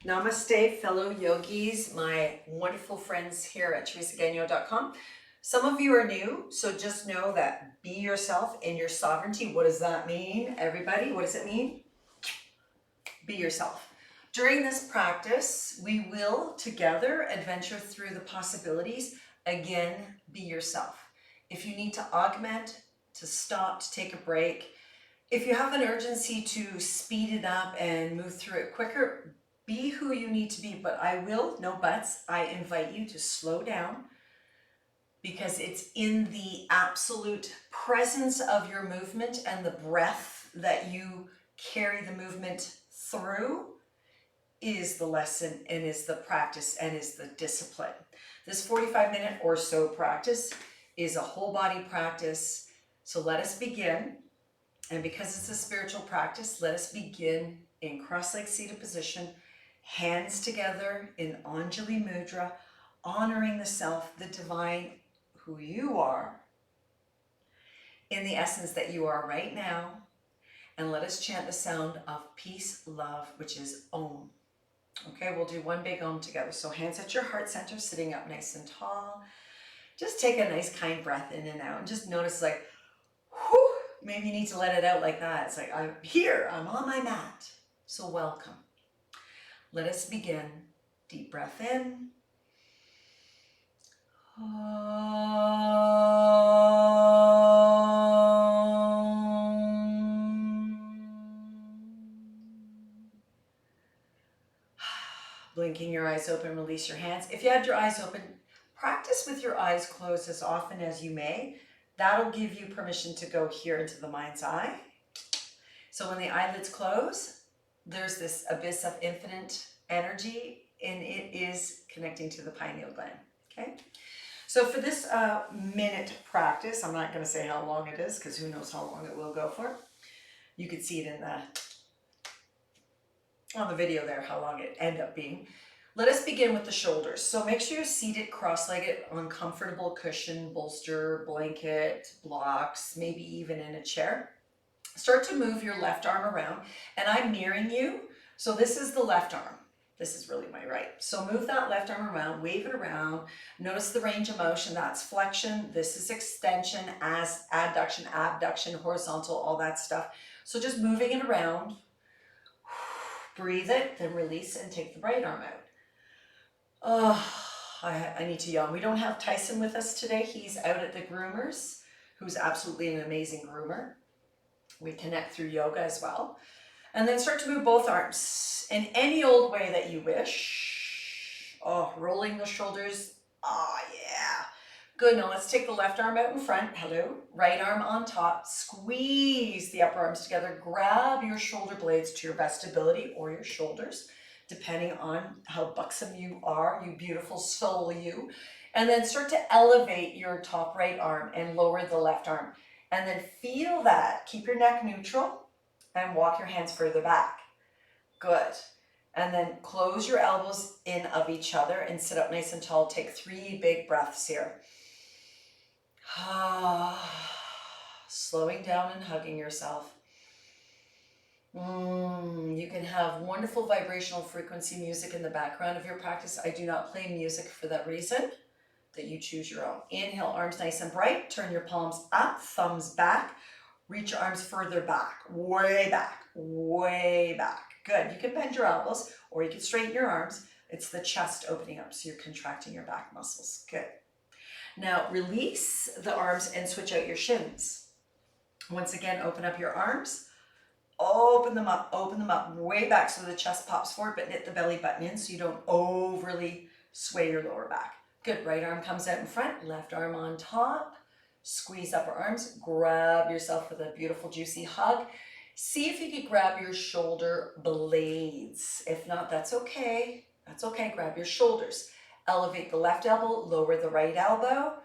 Namaste, fellow yogis, my wonderful friends here at teresagagno.com. Some of you are new, so just know that be yourself in your sovereignty. What does that mean, everybody? What does it mean? Be yourself. During this practice, we will together adventure through the possibilities. Again, be yourself. If you need to augment, to stop, to take a break, if you have an urgency to speed it up and move through it quicker, be who you need to be. But I will, no buts, I invite you to slow down, because it's in the absolute presence of your movement and the breath that you carry the movement through is the lesson and is the practice and is the discipline. This 45-minute or so practice is a whole body practice. So let us begin. And because it's a spiritual practice, let us begin in cross-legged seated position, hands together in Anjali Mudra, honoring the self, the divine, who you are, in the essence that you are right now. And let us chant the sound of peace, love, which is Om. Okay, we'll do one big Om together. So hands at your heart center, sitting up nice and tall. Just take a nice kind breath in and out, and just notice, like, whew, maybe you need to let it out like that. It's like, I'm here, I'm on my mat. So welcome. Let us begin. Deep breath in. Blinking your eyes open, release your hands. If you had your eyes open, practice with your eyes closed as often as you may. That'll give you permission to go here into the mind's eye. So when the eyelids close, there's this abyss of infinite energy, and it is connecting to the pineal gland, okay? So for this minute practice, I'm not gonna say how long it is, because who knows how long it will go for. You could see it in on the video there, how long it ended up being. Let us begin with the shoulders. So make sure you're seated cross-legged on comfortable cushion, bolster, blanket, blocks, maybe even in a chair. Start to move your left arm around, and I'm mirroring you. So this is the left arm. This is really my right. So move that left arm around, wave it around. Notice the range of motion. That's flexion. This is extension, as adduction, abduction, horizontal, all that stuff. So just moving it around. Breathe it, then release and take the right arm out. Oh, I need to yawn. We don't have Tyson with us today. He's out at the groomers, who's absolutely an amazing groomer. We connect through yoga as well. And then start to move both arms in any old way that you wish. Oh, rolling the shoulders. Oh, yeah. Good. Now let's take the left arm out in front. Hello. Right arm on top. Squeeze the upper arms together. Grab your shoulder blades to your best ability, or your shoulders, depending on how buxom you are, you beautiful soul you. And then start to elevate your top right arm and lower the left arm. And then feel that. Keep your neck neutral and walk your hands further back. Good. And then close your elbows in of each other and sit up nice and tall. Take 3 big breaths here. Slowing down and hugging yourself. You can have wonderful vibrational frequency music in the background of your practice. I do not play music for that reason, that you choose your own. Inhale, arms nice and bright. Turn your palms up, thumbs back. Reach your arms further back, way back, way back. Good. You can bend your elbows, or you can straighten your arms. It's the chest opening up, so you're contracting your back muscles. Good. Now release the arms and switch out your shins. Once again, open up your arms. Open them up way back so the chest pops forward, but knit the belly button in so you don't overly sway your lower back. Good. Right arm comes out in front, left arm on top. Squeeze upper arms, grab yourself with a beautiful juicy hug. See if you could grab your shoulder blades. If not, that's okay. That's okay. Grab your shoulders. Elevate the left elbow, lower the right elbow.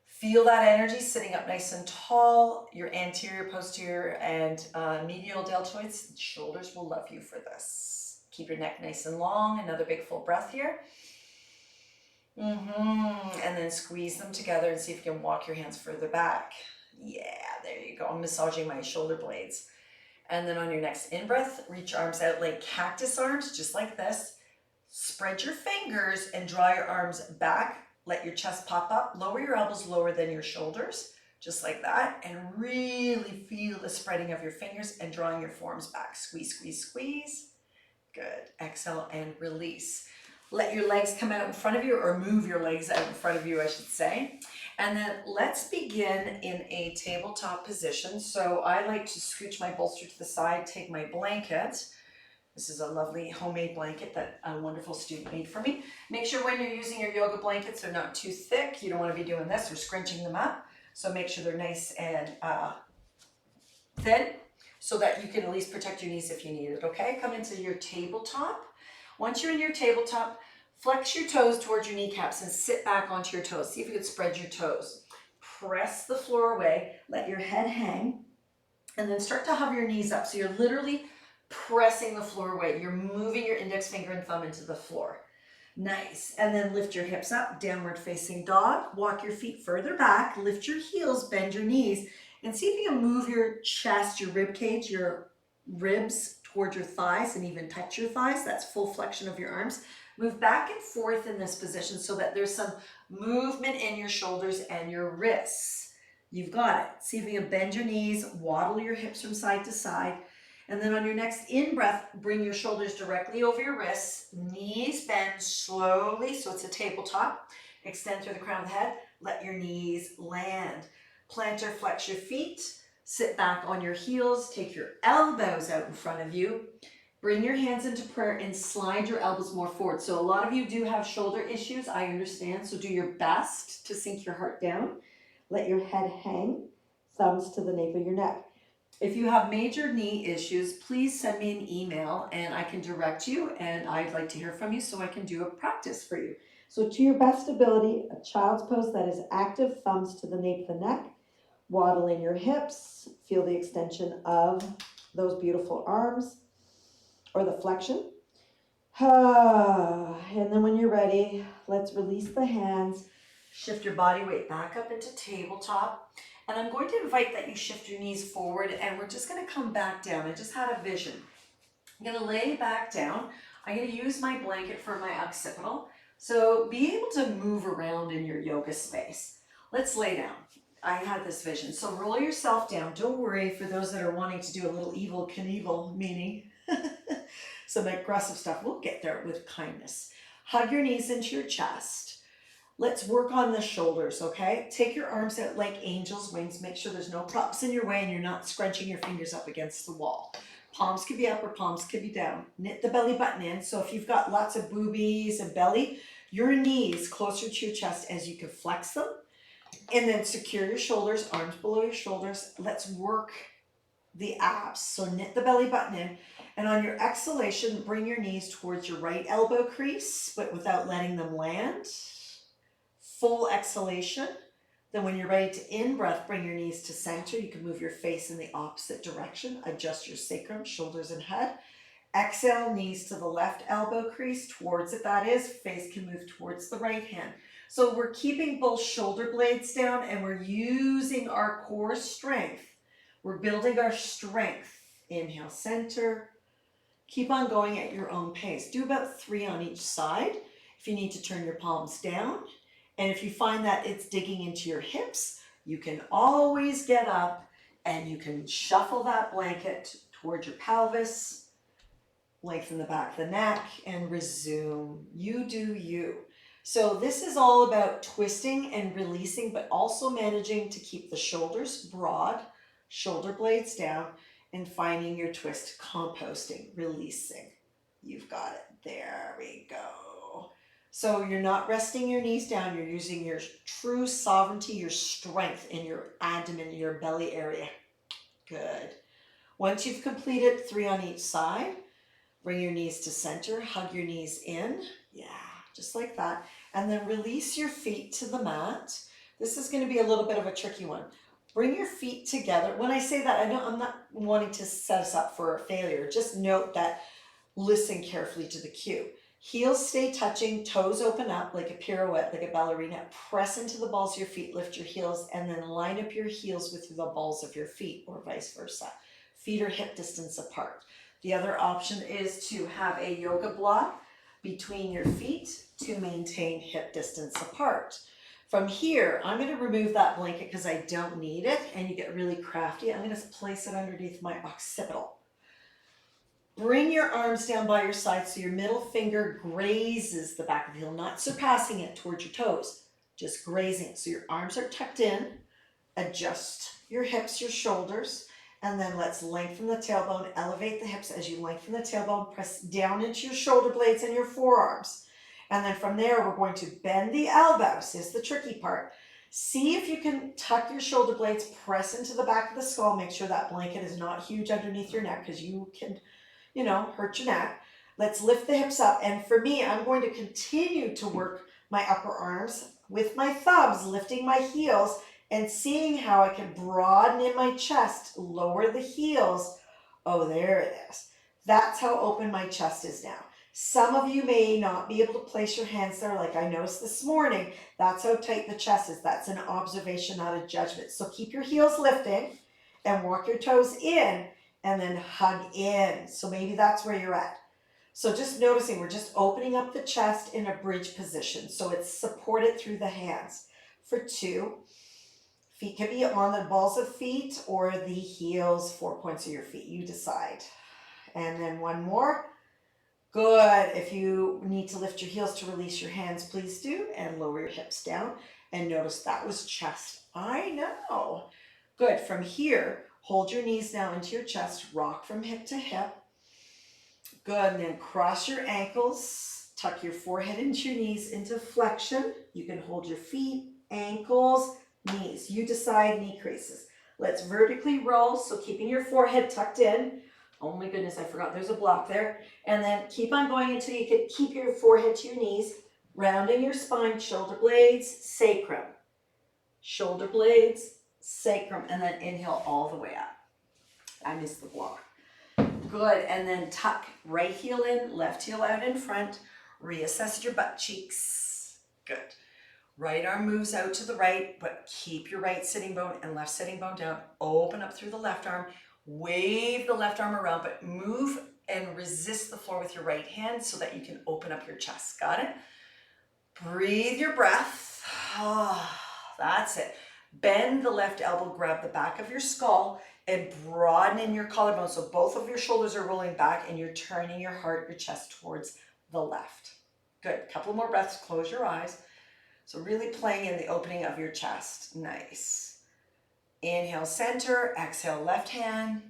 Feel that energy sitting up nice and tall. Your anterior, posterior, and medial deltoids. Shoulders will love you for this. Keep your neck nice and long. Another big full breath here. And then squeeze them together and see if you can walk your hands further back. Yeah, there you go. I'm massaging my shoulder blades. And then on your next in-breath, reach arms out like cactus arms, just like this. Spread your fingers and draw your arms back. Let your chest pop up. Lower your elbows lower than your shoulders, just like that. And really feel the spreading of your fingers and drawing your forearms back. Squeeze, squeeze, squeeze. Good. Exhale and release. Let your legs come out in front of you, or move your legs out in front of you, I should say. And then let's begin in a tabletop position. So I like to scooch my bolster to the side, take my blanket. This is a lovely homemade blanket that a wonderful student made for me. Make sure when you're using your yoga blankets, they're not too thick. You don't want to be doing this or scrunching them up. So make sure they're nice and thin, so that you can at least protect your knees if you need it, okay? Come into your tabletop. Once you're in your tabletop, flex your toes towards your kneecaps and sit back onto your toes. See if you could spread your toes. Press the floor away, let your head hang, and then start to hover your knees up. So you're literally pressing the floor away. You're moving your index finger and thumb into the floor. Nice. And then lift your hips up, downward facing dog. Walk your feet further back, lift your heels, bend your knees, and see if you can move your chest, your rib cage, your ribs towards your thighs, and even touch your thighs. That's full flexion of your arms. Move back and forth in this position so that there's some movement in your shoulders and your wrists. You've got it. See if you can bend your knees, waddle your hips from side to side. And then on your next in-breath, bring your shoulders directly over your wrists. Knees bend slowly, so it's a tabletop. Extend through the crown of the head. Let your knees land. Plant or flex your feet. Sit back on your heels. Take your elbows out in front of you. Bring your hands into prayer and slide your elbows more forward. So a lot of you do have shoulder issues, I understand. So do your best to sink your heart down. Let your head hang, thumbs to the nape of your neck. If you have major knee issues, please send me an email and I can direct you, and I'd like to hear from you so I can do a practice for you. So to your best ability, a child's pose that is active, thumbs to the nape of the neck. Waddle in your hips. Feel the extension of those beautiful arms, or the flexion. And then when you're ready, let's release the hands. Shift your body weight back up into tabletop. And I'm going to invite that you shift your knees forward, and we're just going to come back down. I just had a vision. I'm going to lay back down. I'm going to use my blanket for my occipital. So be able to move around in your yoga space. Let's lay down. I had this vision. So roll yourself down. Don't worry, for those that are wanting to do a little evil Knievel, meaning some aggressive stuff. We'll get there with kindness. Hug your knees into your chest. Let's work on the shoulders, okay? Take your arms out like angel's wings. Make sure there's no props in your way and you're not scrunching your fingers up against the wall. Palms could be up or palms could be down. Knit the belly button in. So if you've got lots of boobies and belly, your knees closer to your chest as you can flex them. And then secure your shoulders, arms below your shoulders. Let's work the abs. So knit the belly button in. And on your exhalation, bring your knees towards your right elbow crease, but without letting them land. Full exhalation. Then when you're ready to in-breath, bring your knees to center. You can move your face in the opposite direction. Adjust your sacrum, shoulders and head. Exhale, knees to the left elbow crease, towards it that is. Face can move towards the right hand. So we're keeping both shoulder blades down and we're using our core strength. We're building our strength. Inhale, center. Keep on going at your own pace. Do about 3 on each side. If you need to turn your palms down, and if you find that it's digging into your hips, you can always get up and you can shuffle that blanket towards your pelvis, lengthen the back of the neck, and resume. You do you. So this is all about twisting and releasing, but also managing to keep the shoulders broad, shoulder blades down, and finding your twist, composting, releasing. You've got it. There we go. So you're not resting your knees down. You're using your true sovereignty, your strength in your abdomen, your belly area. Good. Once you've completed 3 on each side, bring your knees to center, hug your knees in. Yeah, just like that. And then release your feet to the mat. This is going to be a little bit of a tricky one. Bring your feet together. When I say that, I'm not wanting to set us up for failure. Just note that, listen carefully to the cue. Heels stay touching, toes open up like a pirouette, like a ballerina. Press into the balls of your feet, lift your heels, and then line up your heels with the balls of your feet, or vice versa. Feet are hip distance apart. The other option is to have a yoga block between your feet to maintain hip distance apart. From here, I'm going to remove that blanket because I don't need it, and you get really crafty. I'm going to place it underneath my occipital. Bring your arms down by your side so your middle finger grazes the back of the heel, not surpassing it towards your toes, just grazing. So your arms are tucked in. Adjust your hips, your shoulders, and then let's lengthen the tailbone. Elevate the hips as you lengthen the tailbone. Press down into your shoulder blades and your forearms. And then from there, we're going to bend the elbows, is the tricky part. See if you can tuck your shoulder blades, press into the back of the skull. Make sure that blanket is not huge underneath your neck because you can, hurt your neck. Let's lift the hips up. And for me, I'm going to continue to work my upper arms with my thumbs, lifting my heels and seeing how I can broaden in my chest, lower the heels. Oh, there it is. That's how open my chest is now. Some of you may not be able to place your hands there like I noticed this morning. That's how tight the chest is. That's an observation, not a judgment. So keep your heels lifting and walk your toes in and then hug in. So maybe that's where you're at. So just noticing, we're just opening up the chest in a bridge position. So it's supported through the hands. For 2, feet can be on the balls of feet or the heels, 4 points of your feet. You decide. And then 1 more. Good. If you need to lift your heels to release your hands, please do. And lower your hips down. And notice that was chest. I know. Good. From here, hold your knees now into your chest. Rock from hip to hip. Good. And then cross your ankles. Tuck your forehead into your knees into flexion. You can hold your feet, ankles, knees. You decide, knee creases. Let's vertically roll. So keeping your forehead tucked in. Oh my goodness, I forgot there's a block there. And then keep on going until you can keep your forehead to your knees, rounding your spine, shoulder blades, sacrum. Shoulder blades, sacrum, and then inhale all the way up. I missed the block. Good, and then tuck right heel in, left heel out in front. Reassess your butt cheeks. Good. Right arm moves out to the right, but keep your right sitting bone and left sitting bone down. Open up through the left arm. Wave the left arm around, but move and resist the floor with your right hand so that you can open up your chest. Got it? Breathe your breath. Oh, that's it. Bend the left elbow, grab the back of your skull, and broaden in your collarbone. So both of your shoulders are rolling back and you're turning your heart, your chest towards the left. Good. Couple more breaths. Close your eyes. So really playing in the opening of your chest. Nice. Inhale, center. Exhale, left hand.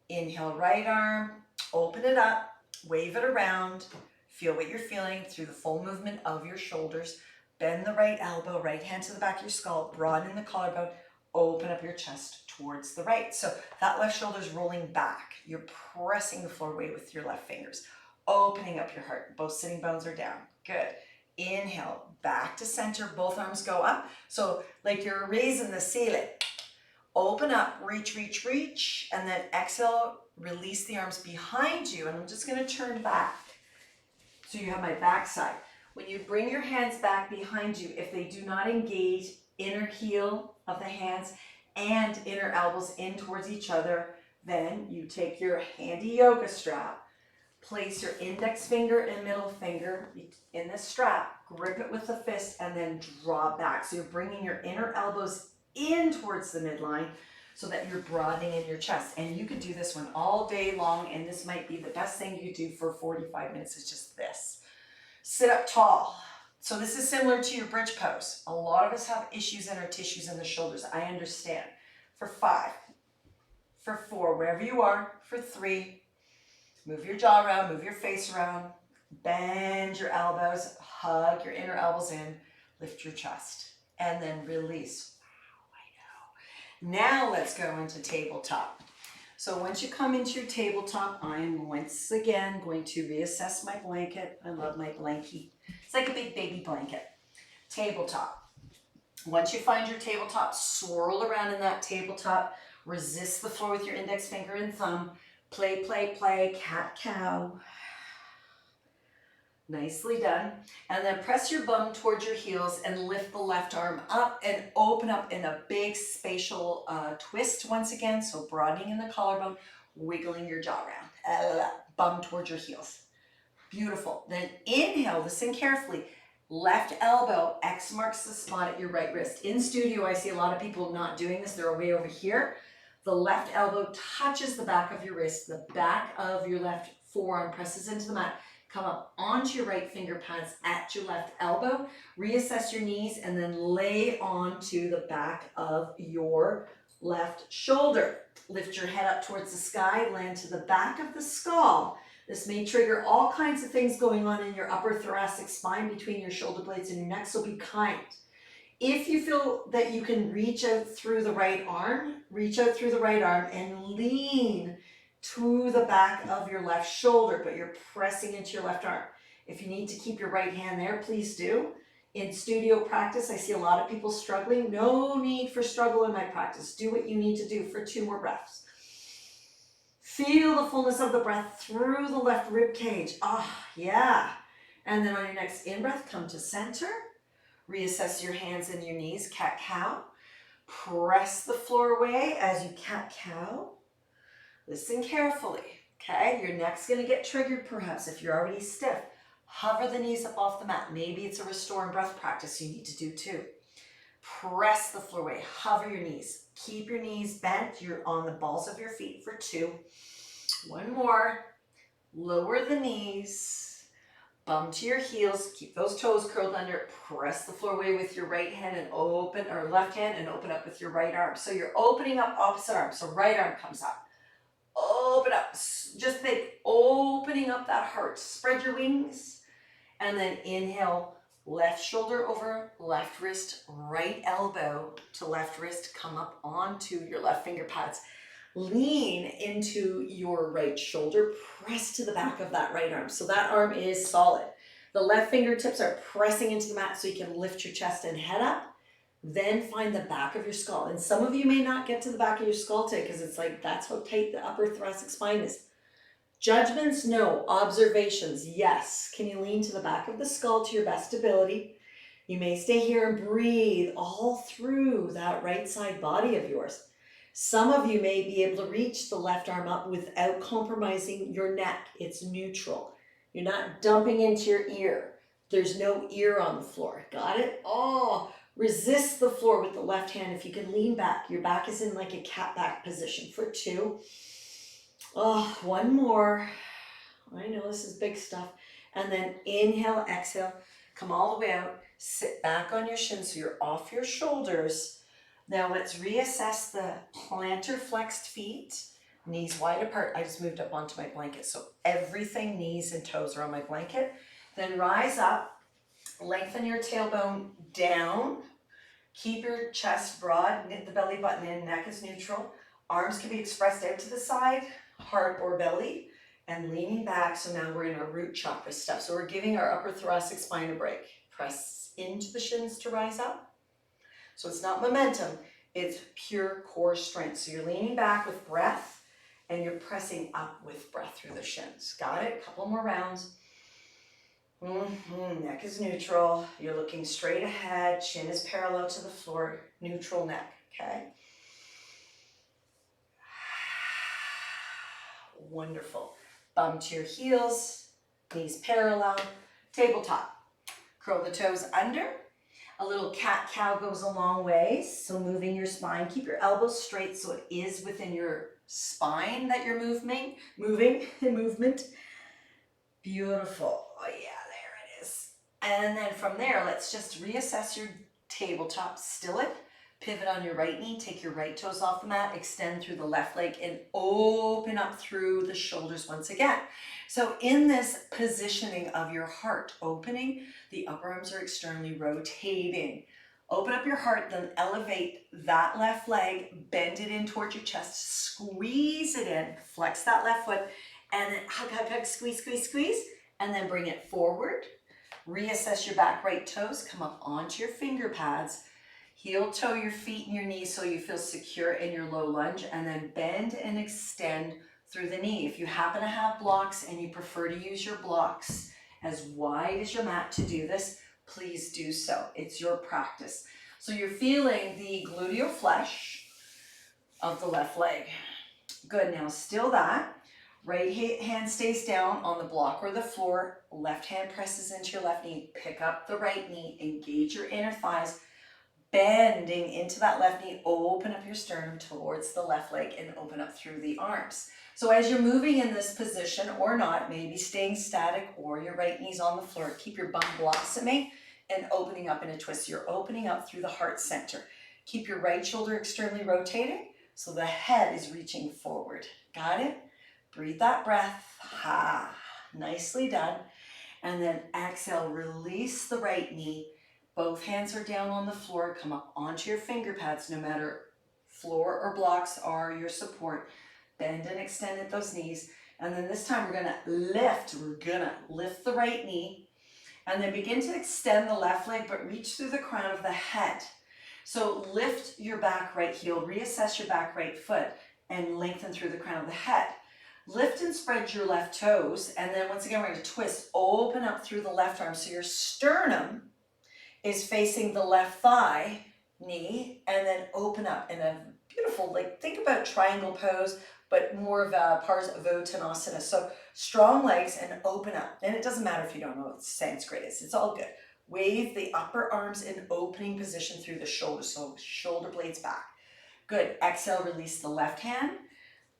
Inhale, right arm. Open it up. Wave it around. Feel what you're feeling through the full movement of your shoulders. Bend the right elbow, right hand to the back of your skull. Broaden the collarbone. Open up your chest towards the right. So that left shoulder is rolling back. You're pressing the floor away with your left fingers. Opening up your heart. Both sitting bones are down. Good. Inhale, back to center. Both arms go up. So like you're raising the ceiling. Open up, reach, reach, reach, and then exhale, release the arms behind you. And I'm just going to turn back so you have my back side. When you bring your hands back behind you, if they do not engage inner heel of the hands and inner elbows in towards each other, then you take your handy yoga strap, place your index finger and middle finger in the strap, grip it with the fist, and then draw back. So you're bringing your inner elbows in towards the midline so that you're broadening in your chest. And you could do this one all day long, and this might be the best thing you could do for 45 minutes is just this. Sit up tall. So this is similar to your bridge pose. A lot of us have issues in our tissues in the shoulders. I understand. For 5, for 4, wherever you are, for 3, move your jaw around, move your face around, bend your elbows, hug your inner elbows in, lift your chest, and then release. Now let's go into tabletop. So once you come into your tabletop, I am once again going to reassess my blanket. I love my blankie. It's like a big baby blanket. Tabletop. Once you find your tabletop, swirl around in that tabletop. Resist the floor with your index finger and thumb. Play, play, play, cat, cow. Nicely done. And then press your bum towards your heels and lift the left arm up and open up in a big spatial twist once again. So broadening in the collarbone, wiggling your jaw around. Bum towards your heels. Beautiful. Then inhale, listen carefully. Left elbow, X marks the spot at your right wrist. In studio, I see a lot of people not doing this. They're way over here. The left elbow touches the back of your wrist. The back of your left forearm presses into the mat. Come up onto your right finger pads at your left elbow. Reassess your knees and then lay onto the back of your left shoulder. Lift your head up towards the sky, land to the back of the skull. This may trigger all kinds of things going on in your upper thoracic spine between your shoulder blades and your neck, so be kind. If you feel that you can reach out through the right arm, reach out through the right arm and lean to the back of your left shoulder, but you're pressing into your left arm. If you need to keep your right hand there, please do. In studio practice, I see a lot of people struggling. No need for struggle in my practice. Do what you need to do for 2 more breaths. Feel the fullness of the breath through the left rib cage. Yeah. And then on your next in-breath, come to center. Reassess your hands and your knees, cat-cow. Press the floor away as you cat-cow. Listen carefully, okay? Your neck's gonna get triggered perhaps if you're already stiff. Hover the knees up off the mat. Maybe it's a restore and breath practice you need to do too. Press the floor away, hover your knees. Keep your knees bent. You're on the balls of your feet for 2. 1 more. Lower the knees. Bum to your heels. Keep those toes curled under. Press the floor away with your right hand and open, or left hand and open up with your right arm. So you're opening up opposite arm. So right arm comes up. Open up. Just think, opening up that heart. Spread your wings. And then inhale. Left shoulder over left wrist, right elbow to left wrist, come up onto your left finger pads. Lean into your right shoulder, press to the back of that right arm. So that arm is solid. The left fingertips are pressing into the mat so you can lift your chest and head up. Then find the back of your skull. And some of you may not get to the back of your skull today because it's like, that's how tight the upper thoracic spine is. Judgments, no. Observations, yes. Can you lean to the back of the skull to your best ability? You may stay here and breathe all through that right side body of yours. Some of you may be able to reach the left arm up without compromising your neck. It's neutral. You're not dumping into your ear. There's no ear on the floor. Got it? Resist the floor with the left hand. If you can lean back, your back is in like a cat back position for 2. 1 more. I know this is big stuff. And then inhale, exhale, come all the way out, sit back on your shins so you're off your shoulders. Now let's reassess the plantar flexed feet, knees wide apart. I just moved up onto my blanket, so everything, knees and toes are on my blanket. Then rise up, lengthen your tailbone down, keep your chest broad, knit the belly button in, neck is neutral. Arms can be expressed out to the side, heart or belly, and leaning back. So now we're in our root chakra stuff. So we're giving our upper thoracic spine a break. Press into the shins to rise up. So it's not momentum, it's pure core strength. So you're leaning back with breath and you're pressing up with breath through the shins. Got it? A couple more rounds. Neck is neutral. You're looking straight ahead. Chin is parallel to the floor. Neutral neck, okay? Wonderful. Bum to your heels, knees parallel, tabletop. Curl the toes under. A little cat-cow goes a long way, so moving your spine. Keep your elbows straight so it is within your spine that you're movement. Beautiful. Oh yeah, there it is. And then from there, let's just reassess your tabletop. Still it. Pivot on your right knee, take your right toes off the mat, extend through the left leg and open up through the shoulders once again. So in this positioning of your heart opening, the upper arms are externally rotating. Open up your heart, then elevate that left leg, bend it in towards your chest, squeeze it in, flex that left foot, and then hug, squeeze, squeeze, squeeze, and then bring it forward. Reassess your back right toes, come up onto your finger pads, heel toe your feet and your knees so you feel secure in your low lunge, and then bend and extend through the knee. If you happen to have blocks and you prefer to use your blocks as wide as your mat to do this, please do so. It's your practice. So you're feeling the gluteal flesh of the left leg. Good, now still that. Right hand stays down on the block or the floor. Left hand presses into your left knee. Pick up the right knee. Engage your inner thighs. Bending into that left knee. Open up your sternum towards the left leg and open up through the arms. So as you're moving in this position or not, maybe staying static or your right knee's on the floor, keep your bum blossoming and opening up in a twist. You're opening up through the heart center. Keep your right shoulder externally rotating so the head is reaching forward. Got it? Breathe that breath. Ha. Nicely done. And then exhale, release the right knee. Both hands are down on the floor. Come up onto your finger pads, no matter floor or blocks are your support. Bend and extend at those knees. And then this time we're gonna lift. We're gonna lift the right knee and then begin to extend the left leg, but reach through the crown of the head. So lift your back right heel, reassess your back right foot, and lengthen through the crown of the head. Lift and spread your left toes, and then once again, we're going to twist, open up through the left arm. So your sternum is facing the left thigh, knee, and then open up in a beautiful, like think about triangle pose, but more of a Parsvottanasana. So strong legs and open up. And it doesn't matter if you don't know what Sanskrit is, it's all good. Wave the upper arms in opening position through the shoulders, so shoulder blades back. Good, exhale, release the left hand.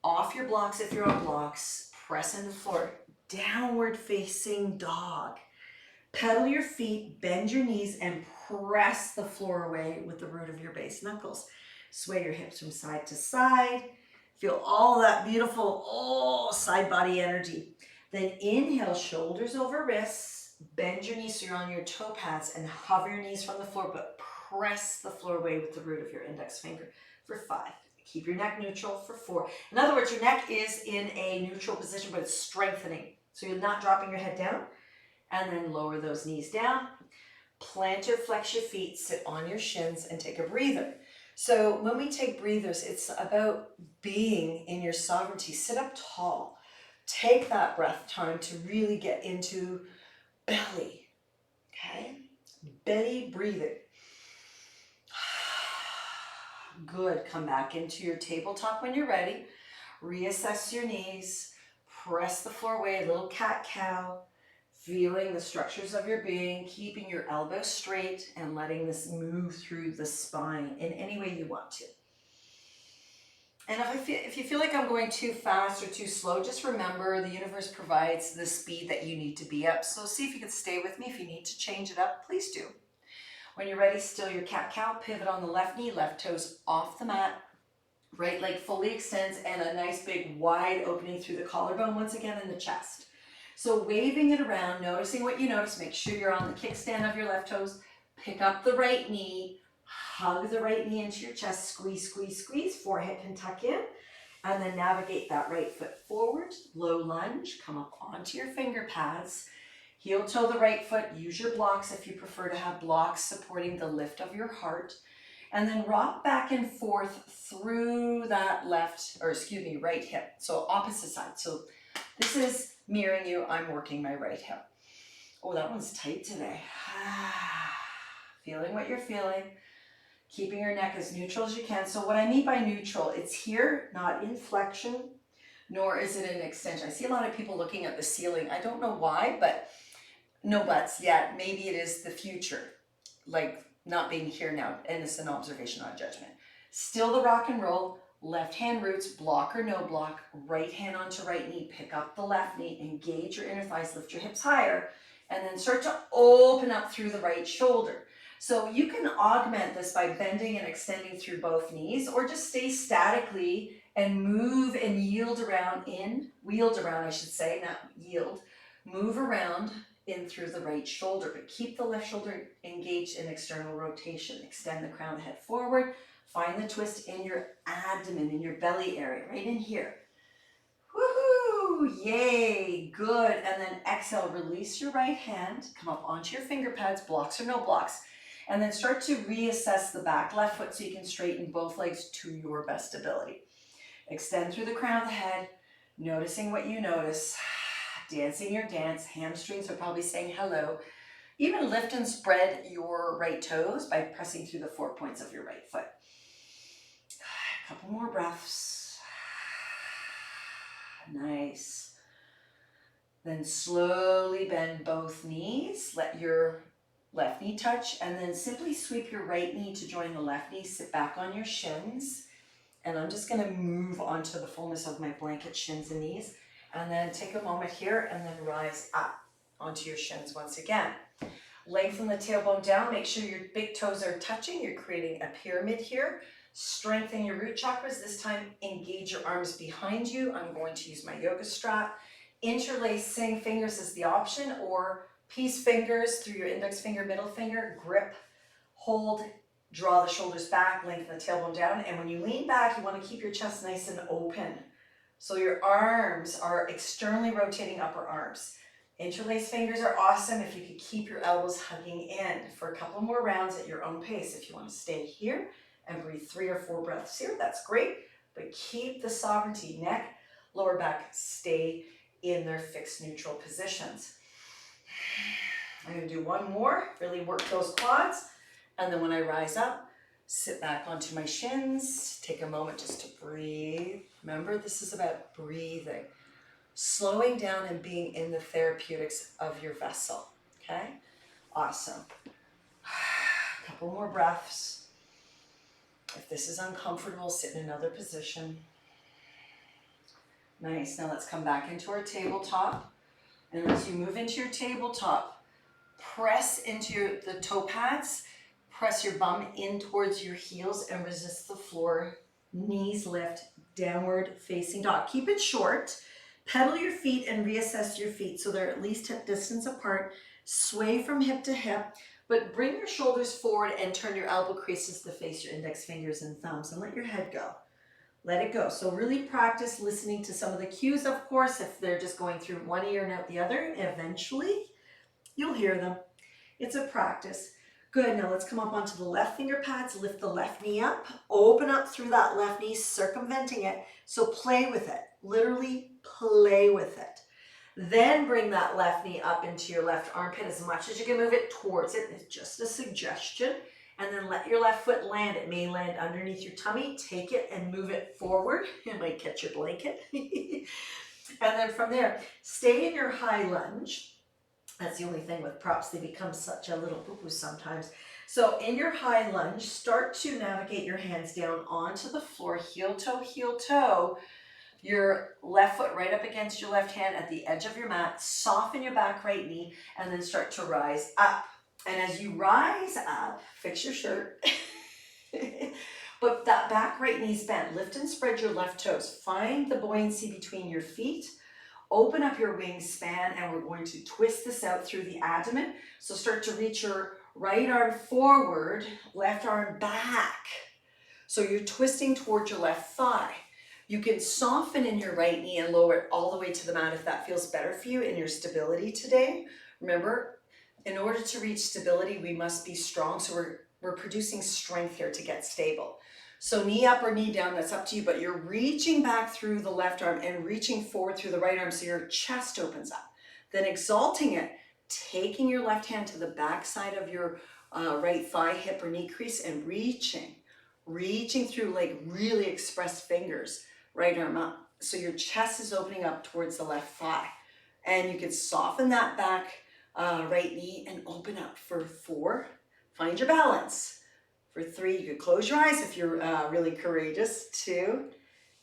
Off your blocks if you're on blocks, press into the floor, downward facing dog. Pedal your feet, bend your knees, and press the floor away with the root of your base knuckles. Sway your hips from side to side. Feel all that beautiful, side body energy. Then inhale, shoulders over wrists, bend your knees so you're on your toe pads and hover your knees from the floor, but press the floor away with the root of your index finger for 5. Keep your neck neutral for 4. In other words, your neck is in a neutral position, but it's strengthening. So you're not dropping your head down. And then lower those knees down. Plant or flex your feet, sit on your shins, and take a breather. So when we take breathers, it's about being in your sovereignty. Sit up tall. Take that breath time to really get into belly. Okay? Belly breathing. Good. Come back into your tabletop when you're ready. Reassess your knees. Press the floor away, a little cat-cow. Feeling the structures of your being, keeping your elbows straight and letting this move through the spine in any way you want to. And if you feel like I'm going too fast or too slow, just remember the universe provides the speed that you need to be up. So see if you can stay with me. If you need to change it up, please do. When you're ready, still your cat-cow, pivot on the left knee, left toes off the mat, right leg fully extends, and a nice big wide opening through the collarbone once again in the chest. So waving it around, noticing what you notice, make sure you're on the kickstand of your left toes, pick up the right knee, hug the right knee into your chest, squeeze, squeeze, squeeze, forehead can tuck in, and then navigate that right foot forward, low lunge, come up onto your finger pads, heel toe the right foot, use your blocks if you prefer to have blocks supporting the lift of your heart, and then rock back and forth through that right hip, so opposite side. So this is mirroring you, I'm working my right hip. Oh, that one's tight today. Feeling what you're feeling, keeping your neck as neutral as you can. So what I mean by neutral, it's here, not in flexion, nor is it an extension. I see a lot of people looking at the ceiling. I don't know why, but no buts yet. Maybe it is the future, like not being here now, and it's an observation, not judgment. Still the rock and roll, left hand roots, block or no block, right hand onto right knee, pick up the left knee, engage your inner thighs, lift your hips higher, and then start to open up through the right shoulder. So you can augment this by bending and extending through both knees, or just stay statically and move and yield around wheeled around, I should say, not yield, move around in through the right shoulder, but keep the left shoulder engaged in external rotation. Extend the crown of the head forward. Find the twist in your abdomen, in your belly area, right in here. Woohoo! Yay! Good. And then exhale, release your right hand, come up onto your finger pads, blocks or no blocks, and then start to reassess the back left foot so you can straighten both legs to your best ability. Extend through the crown of the head, noticing what you notice, dancing your dance, hamstrings are probably saying hello. Even lift and spread your right toes by pressing through the 4 points of your right foot. A couple more breaths. Nice. Nice. Then slowly bend both knees. Let your left knee touch, and then simply sweep your right knee to join the left knee. Sit back on your shins. And I'm just going to move onto the fullness of my blanket, shins and knees. And then take a moment here and then rise up onto your shins once again. Lengthen the tailbone down. Make sure your big toes are touching. You're creating a pyramid here. Strengthen your root chakras. This time, engage your arms behind you. I'm going to use my yoga strap. Interlacing fingers is the option, or peace fingers through your index finger, middle finger. Grip, hold, draw the shoulders back, lengthen the tailbone down. And when you lean back, you want to keep your chest nice and open. So your arms are externally rotating upper arms. Interlace fingers are awesome if you could keep your elbows hugging in for a couple more rounds at your own pace. If you want to stay here and breathe 3 or 4 breaths here, that's great. But keep the sovereignty. Neck, lower back, stay in their fixed neutral positions. I'm going to do one more, really work those quads. And then when I rise up, sit back onto my shins. Take a moment just to breathe. Remember, this is about breathing. Slowing down and being in the therapeutics of your vessel, okay? Awesome. A couple more breaths. If this is uncomfortable, sit in another position. Nice, now let's come back into our tabletop. And as you move into your tabletop, press into the toe pads, press your bum in towards your heels and resist the floor. Knees lift, downward facing dog. Keep it short. Pedal your feet and reassess your feet so they're at least hip distance apart. Sway from hip to hip, but bring your shoulders forward and turn your elbow creases to face your index fingers and thumbs, and let your head go. Let it go. So really practice listening to some of the cues, of course. If they're just going through one ear and out the other, eventually you'll hear them. It's a practice. Good, now let's come up onto the left finger pads, lift the left knee up, open up through that left knee, circumventing it. So play with it, literally play with it. Then bring that left knee up into your left armpit as much as you can move it towards it. It's just a suggestion. And then let your left foot land. It may land underneath your tummy. Take it and move it forward. It might catch your blanket. And then from there, stay in your high lunge. That's the only thing with props. They become such a little poo-poo sometimes. So in your high lunge, start to navigate your hands down onto the floor, heel toe. Your left foot right up against your left hand at the edge of your mat. Soften your back right knee and then start to rise up. And as you rise up, fix your shirt. But that back right knee's bent. Lift and spread your left toes. Find the buoyancy between your feet. Open up your wingspan, and we're going to twist this out through the abdomen. So start to reach your right arm forward, left arm back. So you're twisting towards your left thigh. You can soften in your right knee and lower it all the way to the mat if that feels better for you in your stability today. Remember, in order to reach stability, we must be strong. So we're producing strength here to get stable. So knee up or knee down, that's up to you, but you're reaching back through the left arm and reaching forward through the right arm so your chest opens up. Then exalting it, taking your left hand to the back side of your right thigh, hip or knee crease and reaching through like really expressed fingers, right arm up. So your chest is opening up towards the left thigh. And you can soften that back right knee and open up for 4. Find your balance. For 3, you could close your eyes if you're really courageous. 2,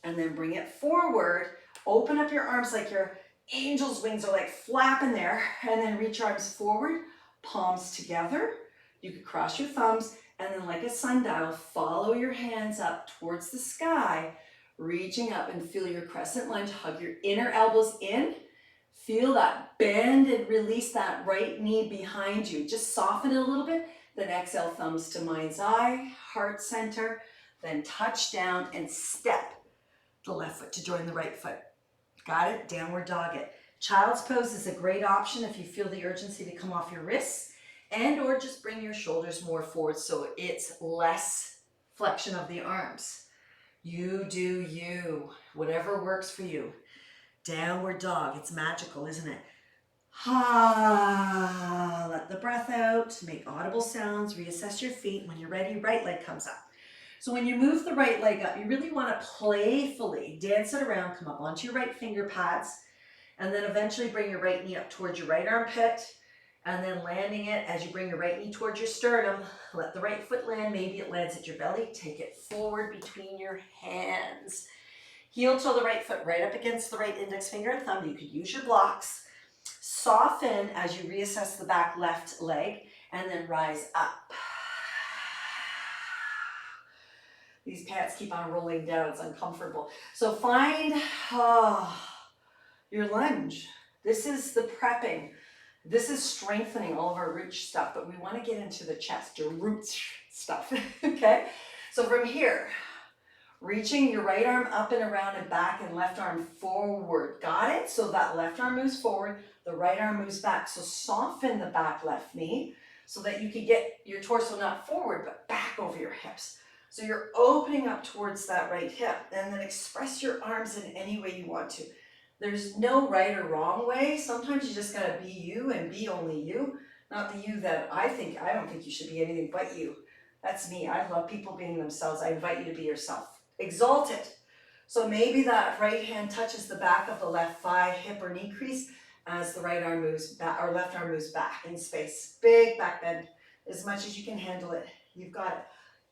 and then bring it forward. Open up your arms like your angel's wings are like flapping there, and then reach your arms forward, palms together. You could cross your thumbs, and then like a sundial, follow your hands up towards the sky, reaching up and feel your crescent lunge. Hug your inner elbows in. Feel that bend and release that right knee behind you. Just soften it a little bit. Then exhale, thumbs to mind's eye, heart center, then touch down and step the left foot to join the right foot. Got it? Downward dog it. Child's pose is a great option if you feel the urgency to come off your wrists, and or just bring your shoulders more forward so it's less flexion of the arms. You do you, whatever works for you. Downward dog, it's magical, isn't it? Let the breath out, make audible sounds, reassess your feet. When you're ready, right leg comes up. So when you move the right leg up, you really want to playfully dance it around, come up onto your right finger pads, and then eventually bring your right knee up towards your right armpit, and then landing it as you bring your right knee towards your sternum. Let the right foot land, maybe it lands at your belly. Take it forward between your hands. Heel toe the right foot right up against the right index finger and thumb. You could use your blocks. Soften as you reassess the back left leg, and then rise up. These pants keep on rolling down, it's uncomfortable. So find your lunge. This is the prepping. This is strengthening all of our root stuff, but we want to get into the chest, your root stuff, okay? So from here, reaching your right arm up and around and back and left arm forward. Got it? So that left arm moves forward, the right arm moves back. So soften the back left knee so that you can get your torso not forward, but back over your hips. So you're opening up towards that right hip, and then express your arms in any way you want to. There's no right or wrong way. Sometimes you just gotta be you and be only you, not the you that I don't think you should be anything but you. That's me. I love people being themselves. I invite you to be yourself. Exalt it. So maybe that right hand touches the back of the left thigh, hip or knee crease as the right arm moves back, or left arm moves back in space. Big back bend, as much as you can handle it. You've got it.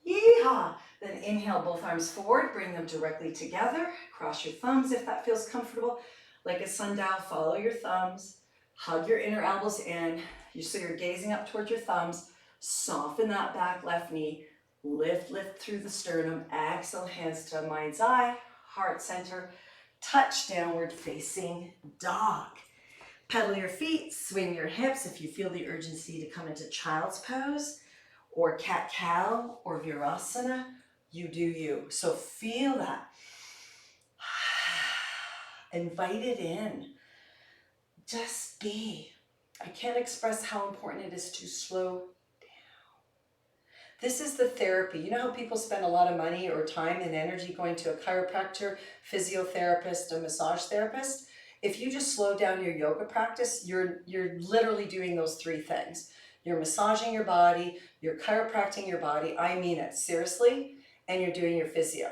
Yeehaw! Then inhale both arms forward, bring them directly together. Cross your thumbs if that feels comfortable. Like a sundial, follow your thumbs. Hug your inner elbows in. So you're gazing up towards your thumbs. Soften that back left knee. Lift through the sternum. Exhale, hands to mind's eye, heart center. Touch downward facing dog. Pedal your feet, swing your hips if you feel the urgency to come into child's pose, or cat-cow, or virasana. You do you. So feel that. Invite it in. Just be. I can't express how important it is to slow down. This is the therapy. You know how people spend a lot of money or time and energy going to a chiropractor, physiotherapist, a massage therapist? If you just slow down your yoga practice, you're literally doing those three things. You're massaging your body, you're chiropracting your body, I mean it, seriously, and you're doing your physio.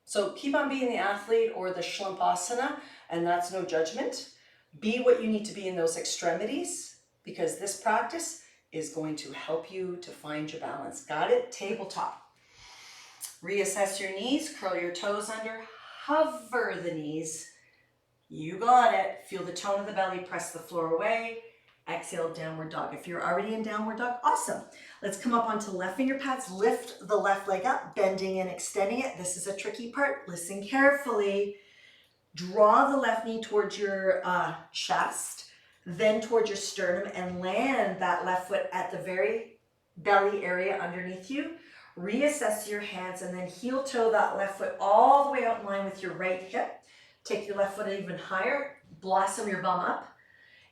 So keep on being the athlete or the shlumpasana, and that's no judgment. Be what you need to be in those extremities, because this practice is going to help you to find your balance. Got it? Tabletop. Reassess your knees, curl your toes under, hover the knees. You got it. Feel the tone of the belly, press the floor away. Exhale, downward dog. If you're already in downward dog, awesome. Let's come up onto left finger pads, lift the left leg up, bending and extending it. This is a tricky part. Listen carefully. Draw the left knee towards your chest, then towards your sternum, and land that left foot at the very belly area underneath you. Reassess your hands and then heel toe that left foot all the way out in line with your right hip. Take your left foot even higher, blossom your bum up.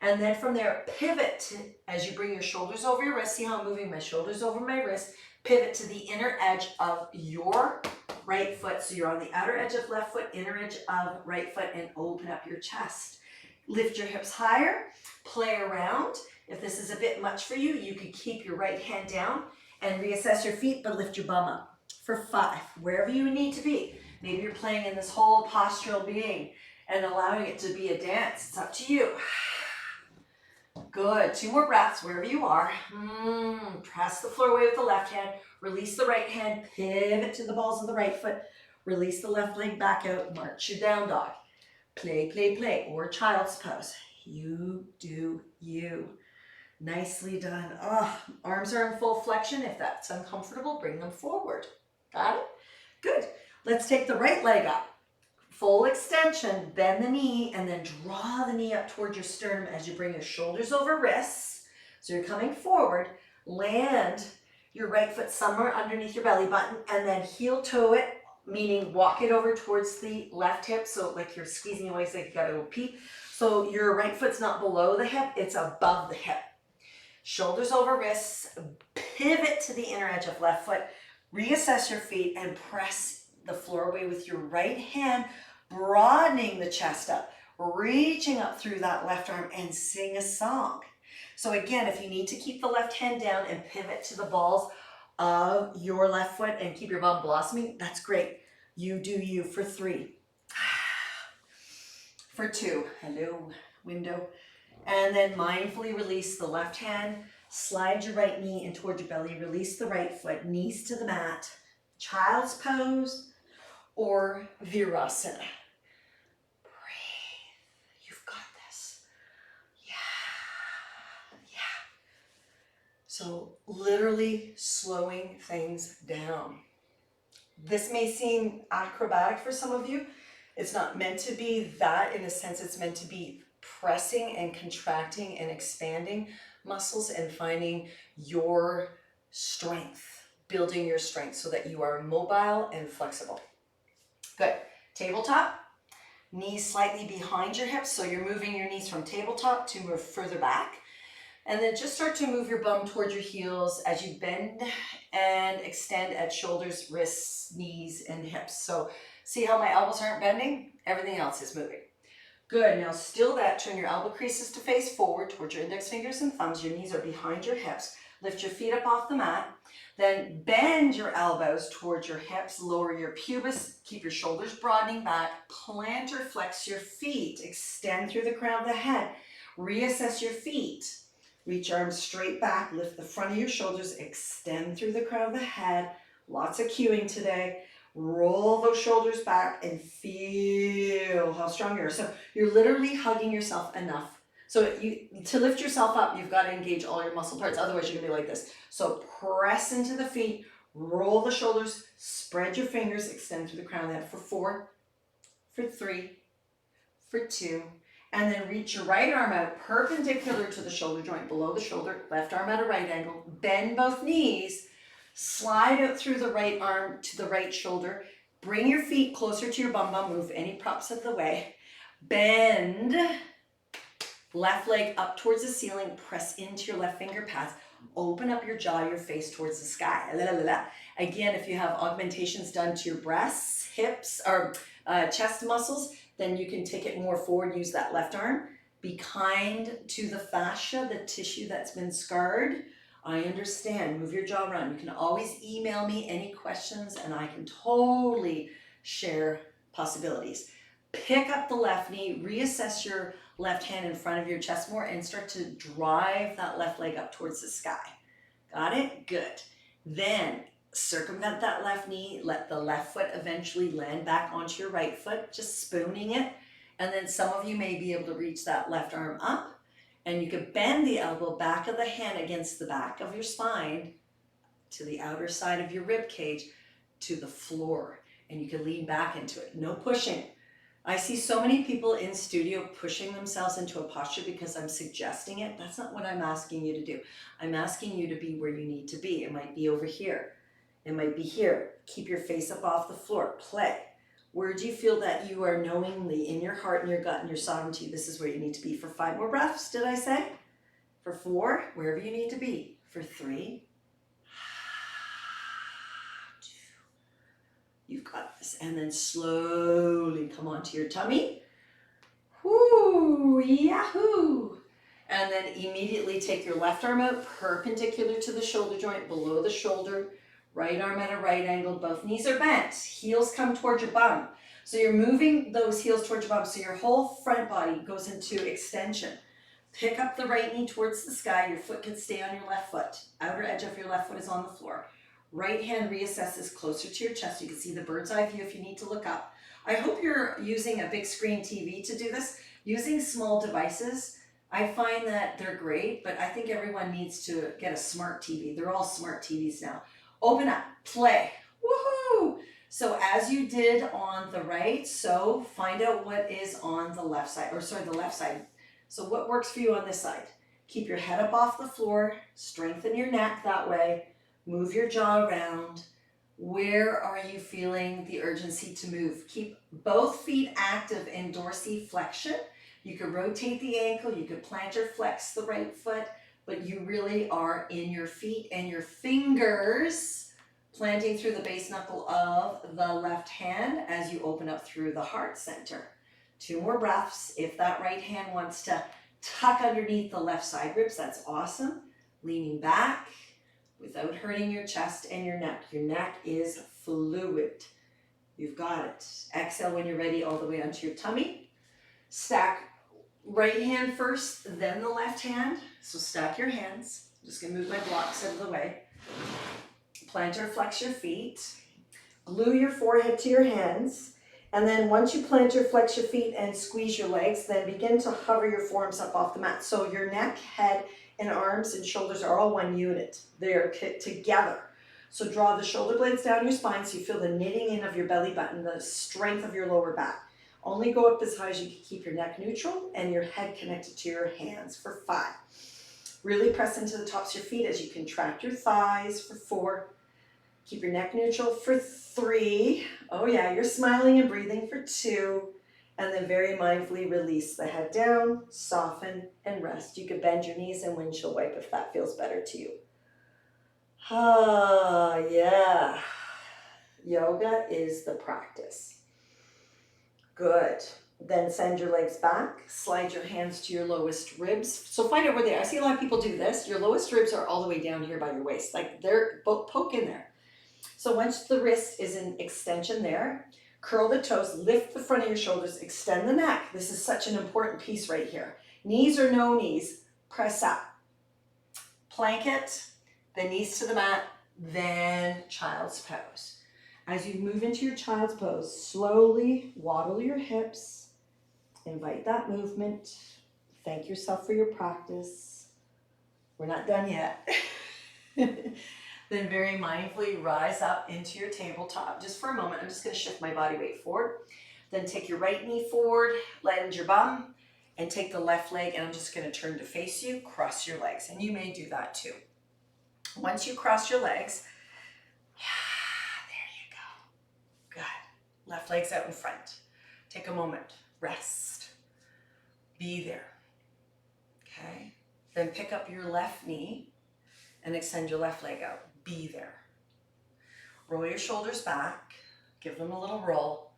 And then from there, pivot as you bring your shoulders over your wrist. See how I'm moving my shoulders over my wrist. Pivot to the inner edge of your right foot. So you're on the outer edge of left foot, inner edge of right foot, and open up your chest. Lift your hips higher, play around. If this is a bit much for you, you could keep your right hand down and reassess your feet, but lift your bum up. For 5, wherever you need to be. Maybe you're playing in this whole postural being and allowing it to be a dance. It's up to you. Good. 2 more breaths wherever you are. Press the floor away with the left hand. Release the right hand. Pivot to the balls of the right foot. Release the left leg back out. March your down dog. Play, play, play. Or child's pose. You do you. Nicely done. Arms are in full flexion. If that's uncomfortable, bring them forward. Got it? Good. Let's take the right leg up. Full extension, bend the knee, and then draw the knee up towards your sternum as you bring your shoulders over wrists. So you're coming forward, land your right foot somewhere underneath your belly button, and then heel toe it, meaning walk it over towards the left hip, so like you're squeezing away so you gotta go pee. So your right foot's not below the hip, it's above the hip. Shoulders over wrists, pivot to the inner edge of left foot, reassess your feet, and press the floor away with your right hand, broadening the chest up, reaching up through that left arm, and sing a song. So again, if you need to keep the left hand down and pivot to the balls of your left foot and keep your bum blossoming, that's great. You do you for 3. For 2, hello, window. And then mindfully release the left hand, slide your right knee in toward your belly, release the right foot, knees to the mat, child's pose or virasana. Breathe, you've got this. Yeah. So literally slowing things down. This may seem acrobatic for some of you. It's not meant to be that. In a sense, it's meant to be pressing and contracting and expanding muscles and finding your strength, building your strength so that you are mobile and flexible. Good. Tabletop, knees slightly behind your hips. So you're moving your knees from tabletop to move further back. And then just start to move your bum towards your heels as you bend and extend at shoulders, wrists, knees, and hips. So see how my elbows aren't bending? Everything else is moving. Good, now still that, turn your elbow creases to face forward towards your index fingers and thumbs. Your knees are behind your hips. Lift your feet up off the mat. Then bend your elbows towards your hips, lower your pubis, keep your shoulders broadening back, plant or flex your feet, extend through the crown of the head, reassess your feet. Reach arms straight back, lift the front of your shoulders, extend through the crown of the head. Lots of cueing today. Roll those shoulders back and feel how strong you are. So you're literally hugging yourself enough. So to lift yourself up, you've got to engage all your muscle parts. Otherwise, you're going to be like this. So press into the feet, roll the shoulders, spread your fingers, extend through the crown of the head for 4, for 3, for 2. And then reach your right arm out perpendicular to the shoulder joint below the shoulder, left arm at a right angle, bend both knees, slide out through the right arm to the right shoulder, bring your feet closer to your bum bum, move any props out of the way, bend, left leg up towards the ceiling, press into your left finger pads, open up your jaw, your face towards the sky. La, la, la. Again, if you have augmentations done to your breasts, hips, or chest muscles, then you can take it more forward, use that left arm. Be kind to the fascia, the tissue that's been scarred. I understand, move your jaw around. You can always email me any questions and I can totally share possibilities. Pick up the left knee, reassess your left hand in front of your chest more and start to drive that left leg up towards the sky. Got it? Good. Then circumvent that left knee, let the left foot eventually land back onto your right foot, just spooning it. And then some of you may be able to reach that left arm up and you can bend the elbow back of the hand against the back of your spine to the outer side of your rib cage to the floor. And you can lean back into it. No pushing. I see so many people in studio pushing themselves into a posture because I'm suggesting it. That's not what I'm asking you to do. I'm asking you to be where you need to be. It might be over here. It might be here. Keep your face up off the floor. Play. Where do you feel that you are knowingly in your heart and your gut and your sovereignty? This is where you need to be. For 5 more breaths, did I say? For 4, wherever you need to be. For 3, 2, you've got this. And then slowly come onto your tummy. Whoo, yahoo. And then immediately take your left arm out perpendicular to the shoulder joint, below the shoulder. Right arm at a right angle, both knees are bent, heels come towards your bum. So you're moving those heels towards your bum, so your whole front body goes into extension. Pick up the right knee towards the sky, your foot can stay on your left foot. Outer edge of your left foot is on the floor. Right hand reassesses closer to your chest. You can see the bird's eye view if you need to look up. I hope you're using a big screen TV to do this. Using small devices, I find that they're great, but I think everyone needs to get a smart TV. They're all smart TVs now. Open up, play, woohoo! So as you did on the right, so find out what is on the left side, the left side. So what works for you on this side? Keep your head up off the floor, strengthen your neck that way, move your jaw around. Where are you feeling the urgency to move? Keep both feet active in dorsiflexion. You could rotate the ankle, you could plant or flex the right foot, but you really are in your feet and your fingers planting through the base knuckle of the left hand as you open up through the heart center. 2 more breaths. If that right hand wants to tuck underneath the left side ribs, that's awesome. Leaning back, without hurting your chest and your neck. Your neck is fluid. You've got it. Exhale when you're ready, all the way onto your tummy. Stack right hand first, then the left hand. So stack your hands. I'm just gonna move my blocks out of the way. Plant or flex your feet. Glue your forehead to your hands. And then once you plant or flex your feet and squeeze your legs, then begin to hover your forearms up off the mat. So your neck, head, and arms and shoulders are all one unit. They're together. So draw the shoulder blades down your spine so you feel the knitting in of your belly button, the strength of your lower back. Only go up as high as you can keep your neck neutral and your head connected to your hands for 5. Really press into the tops of your feet as you contract your thighs for 4. Keep your neck neutral for 3. Oh yeah, you're smiling and breathing for 2. And then very mindfully release the head down, soften, and rest. You could bend your knees and windshield wipe if that feels better to you. Ah, yeah. Yoga is the practice. Good. Then send your legs back. Slide your hands to your lowest ribs. So find out where they are. I see a lot of people do this. Your lowest ribs are all the way down here by your waist. Like they're both poke in there. So once the wrist is in extension there, curl the toes, lift the front of your shoulders, extend the neck. This is such an important piece right here. Knees or no knees, press up. Plank it, then knees to the mat, then child's pose. As you move into your child's pose, slowly waddle your hips, invite that movement. Thank yourself for your practice. We're not done yet. Then very mindfully rise up into your tabletop. Just for a moment, I'm just gonna shift my body weight forward. Then take your right knee forward, land your bum, and take the left leg, and I'm just gonna turn to face you, cross your legs, and you may do that too. Once you cross your legs, there you go. Good. Left leg's out in front. Take a moment, rest. Be there. Okay. Then pick up your left knee and extend your left leg out. Be there. Roll your shoulders back. Give them a little roll.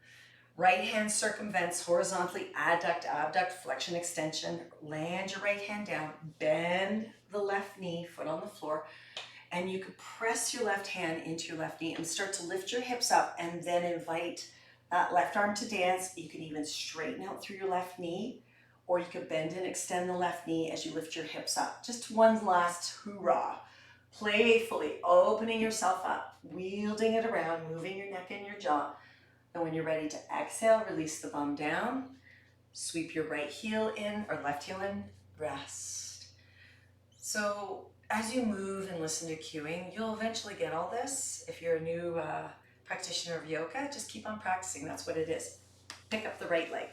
Right hand circumvents horizontally, adduct, abduct, flexion, extension. Land your right hand down. Bend the left knee, foot on the floor. And you could press your left hand into your left knee and start to lift your hips up and then invite that left arm to dance. You can even straighten out through your left knee, or you could bend and extend the left knee as you lift your hips up. Just one last hoorah. Playfully opening yourself up, wielding it around, moving your neck and your jaw. And when you're ready to exhale, release the bum down. Sweep your right heel in or left heel in, rest. So as you move and listen to cueing, you'll eventually get all this. If you're a new practitioner of yoga, just keep on practicing. That's what it is. Pick up the right leg.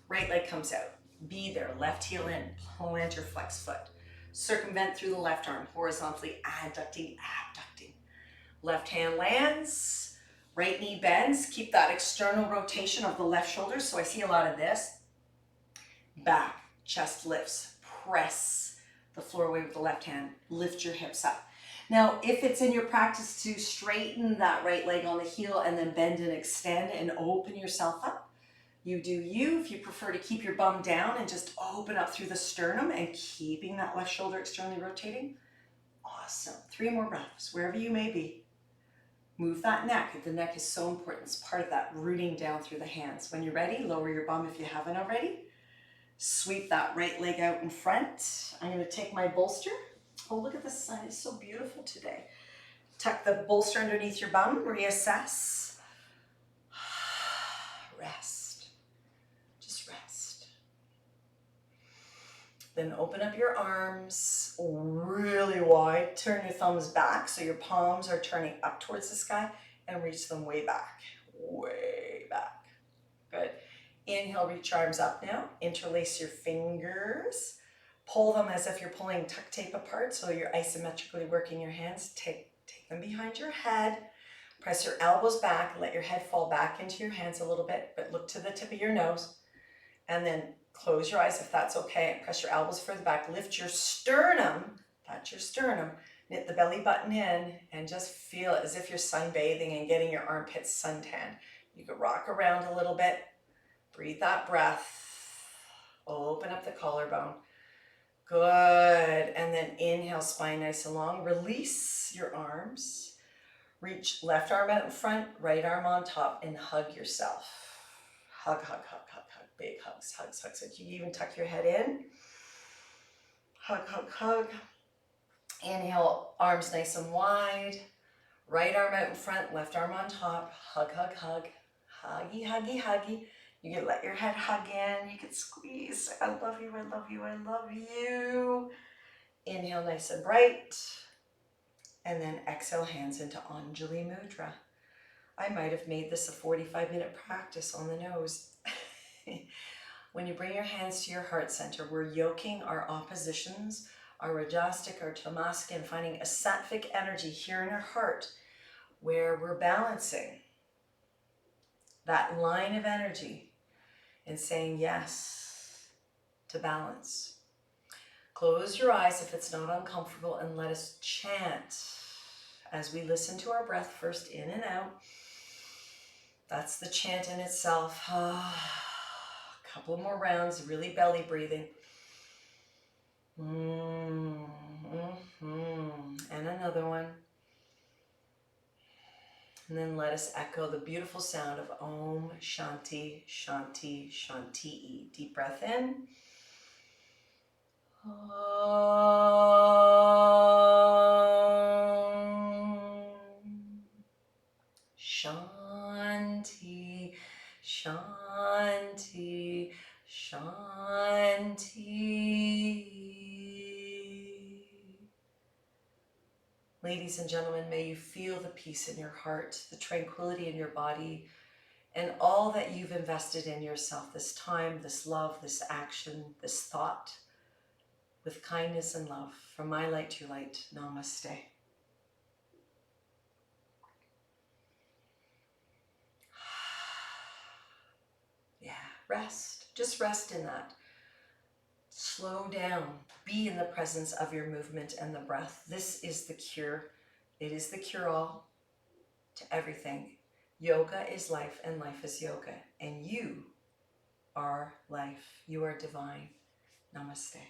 Right leg comes out. Be there. Left heel in. Plant your flex foot. Circumvent through the left arm, horizontally adducting, abducting. Left hand lands. Right knee bends. Keep that external rotation of the left shoulder. So I see a lot of this. Back. Chest lifts. Press the floor away with the left hand. Lift your hips up. Now, if it's in your practice to straighten that right leg on the heel and then bend and extend and open yourself up, you do you. If you prefer to keep your bum down and just open up through the sternum and keeping that left shoulder externally rotating, awesome. 3 more breaths, wherever you may be. Move that neck. The neck is so important. It's part of that rooting down through the hands. When you're ready, lower your bum if you haven't already. Sweep that right leg out in front. I'm going to take my bolster. Oh, look at the sun. It's so beautiful today. Tuck the bolster underneath your bum. Reassess. Rest. Just rest. Then open up your arms really wide. Turn your thumbs back so your palms are turning up towards the sky and reach them way back. Way back. Good. Inhale, reach your arms up now. Interlace your fingers. Pull them as if you're pulling tuck tape apart, so you're isometrically working your hands. Take them behind your head. Press your elbows back. Let your head fall back into your hands a little bit, but look to the tip of your nose. And then close your eyes if that's okay. Press your elbows further back. Lift your sternum. That's your sternum. Knit the belly button in and just feel it as if you're sunbathing and getting your armpits suntanned. You could rock around a little bit. Breathe that breath. Open up the collarbone. Good. And then inhale, spine nice and long. Release your arms. Reach left arm out in front, right arm on top, and hug yourself. Hug, hug, hug, hug, hug. Big hugs, hugs, hugs. So you even tuck your head in. Hug, hug, hug. Inhale, arms nice and wide. Right arm out in front, left arm on top. Hug, hug, hug. Huggy, huggy, huggy. You can let your head hug in. You can squeeze. I love you, I love you, I love you. Inhale nice and bright. And then exhale, hands into Anjali Mudra. I might have made this a 45-minute practice on the nose. When you bring your hands to your heart center, we're yoking our oppositions, our Rajasic, our Tamasic, and finding a sattvic energy here in our heart where we're balancing that line of energy and saying yes to balance. Close your eyes if it's not uncomfortable and let us chant as we listen to our breath first in and out. That's the chant in itself. A couple more rounds, really belly breathing. And another one. And then let us echo the beautiful sound of Om Shanti Shanti Shanti. Deep breath in. Shanti, Shanti, Shanti. Ladies and gentlemen, may you feel the peace in your heart, the tranquility in your body, and all that you've invested in yourself, this time, this love, this action, this thought, with kindness and love. From my light to your light, namaste. Yeah, rest. Just rest in that. Slow down. Be in the presence of your movement and the breath. This is the cure. It is the cure-all to everything. Yoga is life and life is yoga. And you are life. You are divine. Namaste.